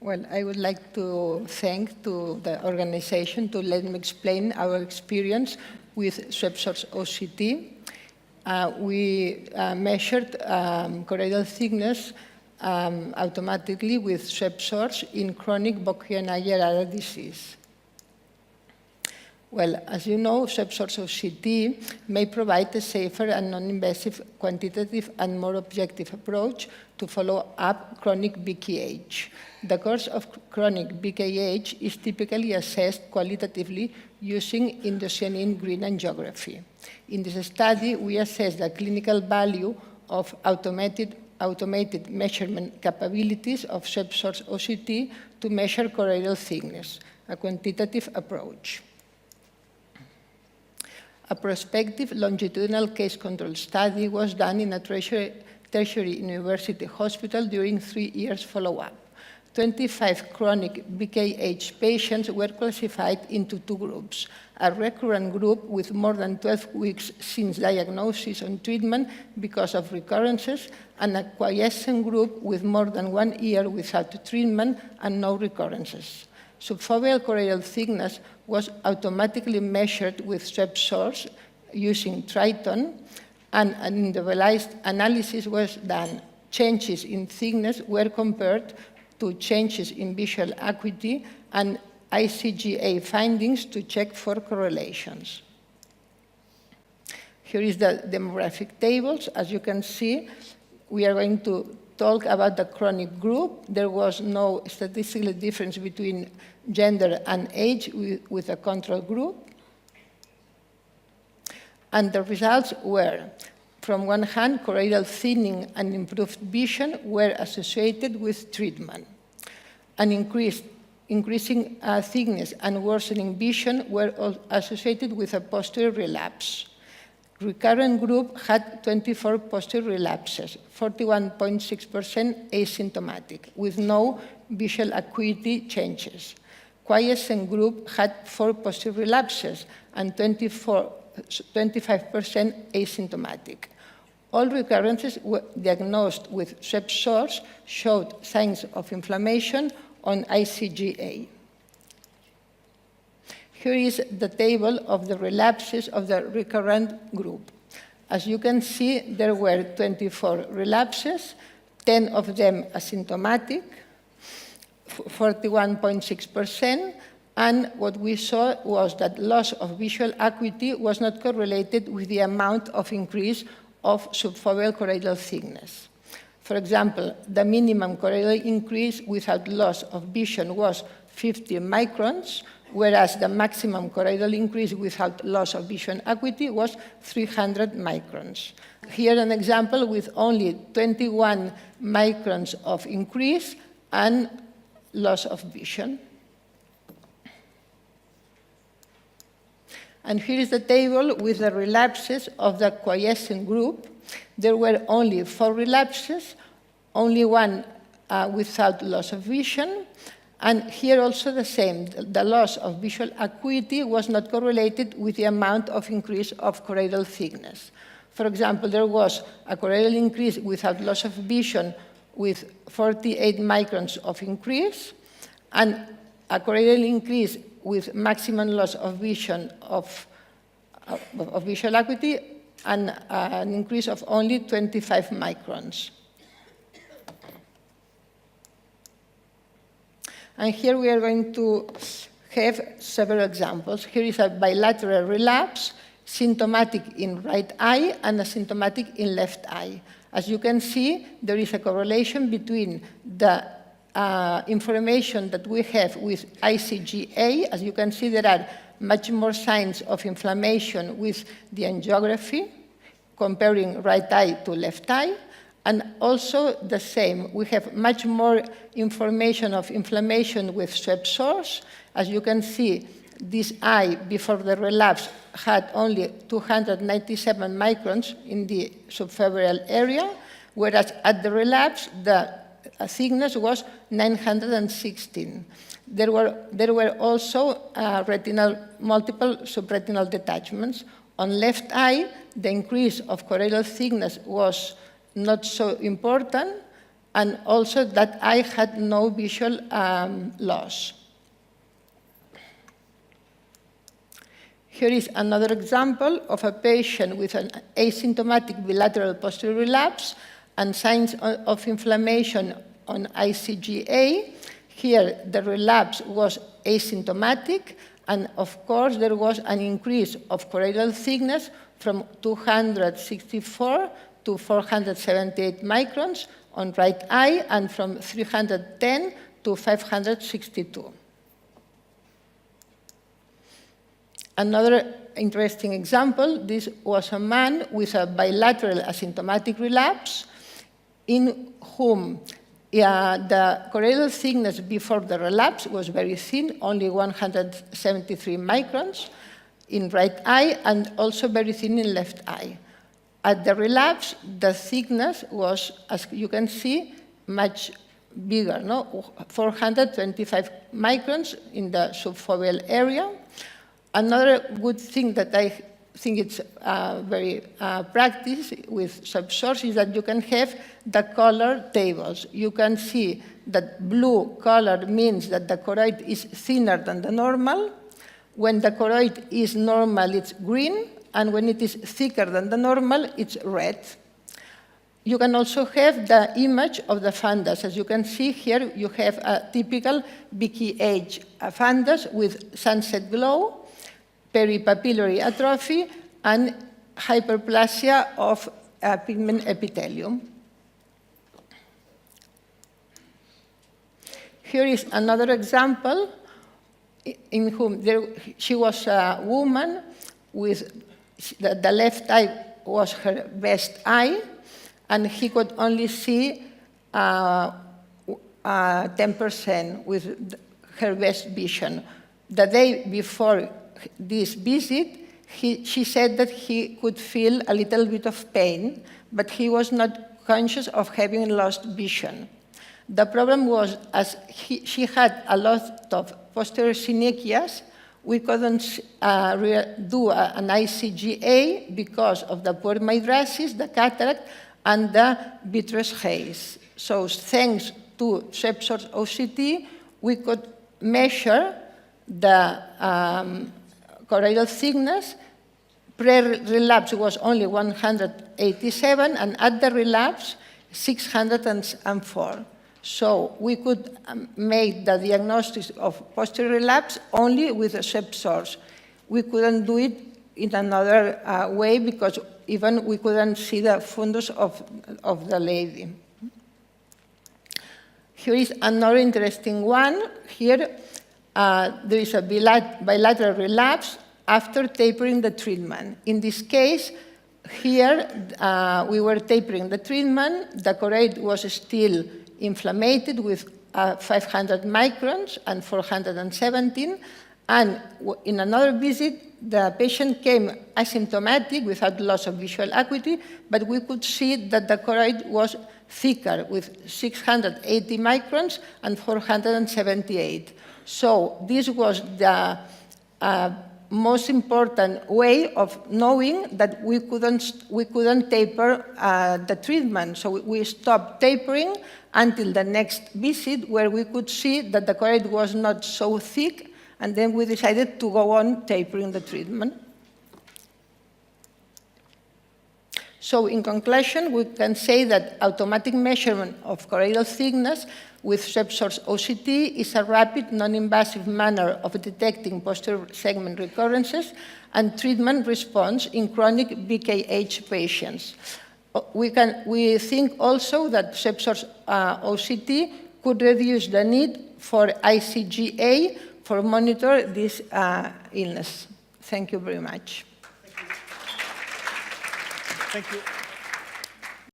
Well, I would like to thank the organization to let me explain our experience with swept source OCT. We measured choroidal thickness automatically with swept source in chronic Buchanan-Gerard disease. Well, as you know, swept source OCT may provide a safer and non-invasive quantitative and more objective approach to follow up chronic BKH. The course of chronic BKH is typically assessed qualitatively using indocyanine green angiography. In this study, we assessed the clinical value of automated measurement capabilities of swept source OCT to measure choroidal thickness, a quantitative approach. A prospective longitudinal case control study was done in a tertiary university hospital during 3 years follow-up. 25 chronic BKH patients were classified into 2 groups, a recurrent group with more than 12 weeks since diagnosis on treatment because of recurrences, and a quiescent group with more than 1 year without treatment and no recurrences. Subfoveal choroidal thickness was automatically measured with swept source using Triton, and an individualized analysis was done. Changes in thickness were compared to changes in visual acuity and ICGA findings to check for correlations. Here is the demographic tables. As you can see, we are going to talk about the chronic group. There was no statistical difference between gender and age with a control group. And the results were, from one hand, choroidal thinning and improved vision were associated with treatment. An increasing thickness and worsening vision were associated with a posterior relapse. Recurrent group had 24 posterior relapses, 41.6% asymptomatic, with no visual acuity changes. Quiescent group had 4 posterior relapses and 25% asymptomatic. All recurrences were diagnosed with swept source showed signs of inflammation on ICGA. Here is the table of the relapses of the recurrent group. As you can see, there were 24 relapses, 10 of them asymptomatic, 41.6%, and what we saw was that loss of visual acuity was not correlated with the amount of increase of subfoveal choroidal thickness. For example, the minimum choroidal increase without loss of vision was 50 microns, whereas the maximum choroidal increase without loss of vision acuity was 300 microns. Here an example with only 21 microns of increase and loss of vision. And here is the table with the relapses of the quiescent group. There were only 4 relapses, only 1 without loss of vision. And here also the same. The loss of visual acuity was not correlated with the amount of increase of choroidal thickness. For example, there was a choroidal increase without loss of vision with 48 microns of increase, and a choroidal increase with maximum loss of vision of visual acuity, and an increase of only 25 microns. And here we are going to have several examples. Here is a bilateral relapse, symptomatic in right eye and asymptomatic in left eye. As you can see, there is a correlation between the information that we have with ICGA. As you can see, there are much more signs of inflammation with the angiography, comparing right eye to left eye. And also the same, we have much more information of inflammation with swept source. As you can see, this eye before the relapse had only 297 microns in the subfoveal area, whereas at the relapse, the thickness was 916. There were also multiple subretinal detachments. On left eye, the increase of choroidal thickness was not so important, and also that eye had no visual loss. Here is another example of a patient with an asymptomatic bilateral posterior relapse and signs of inflammation on ICGA. Here, the relapse was asymptomatic, and of course, there was an increase of choroidal thickness from 264 to 478 microns on right eye, and from 310 to 562. Another interesting example, this was a man with a bilateral asymptomatic relapse in whom the choroidal thickness before the relapse was very thin, only 173 microns in right eye, and also very thin in left eye. At the relapse, the thickness was, as you can see, much bigger, no? 425 microns in the subfoveal area. Another good thing that I think it's very practice with subsource is that you can have the color tables. You can see that blue color means that the choroid is thinner than the normal. When the choroid is normal, it's green, and when it is thicker than the normal, it's red. You can also have the image of the fundus. As you can see here, you have a typical BKH fundus with sunset glow, peripapillary atrophy, and hyperplasia of pigment epithelium. Here is another example in whom she was a woman with the left eye was her best eye, and he could only see 10% with her best vision. The day before this visit, she said that he could feel a little bit of pain, but he was not conscious of having lost vision. The problem was, as she had a lot of posterior synechias, we couldn't do an ICGA because of the poor mydriasis, the cataract, and the vitreous haze. So thanks to SwepSource OCT, we could measure the choroidal thickness. Pre-relapse was only 187, and at the relapse, 604. So we could make the diagnosis of posterior relapse only with a SwepSource. We couldn't do it in another way because even we couldn't see the fundus of the lady. Here is another interesting one. Here there is a bilateral relapse after tapering the treatment. In this case, here we were tapering the treatment. The choroid was still inflamed with 500 microns and 417. And in another visit, the patient came asymptomatic without loss of visual acuity, but we could see that the choroid was thicker with 680 microns and 478. So this was the most important way of knowing that we couldn't taper the treatment. So we stopped tapering until the next visit, where we could see that the choroid was not so thick, and then we decided to go on tapering the treatment. So in conclusion, we can say that automatic measurement of choroidal thickness with SwepSource OCT is a rapid, non-invasive manner of detecting posterior segment recurrences and treatment response in chronic BKH patients. We think also that SwepSource OCT could reduce the need for ICGA for monitor this illness. Thank you very much. Thank you.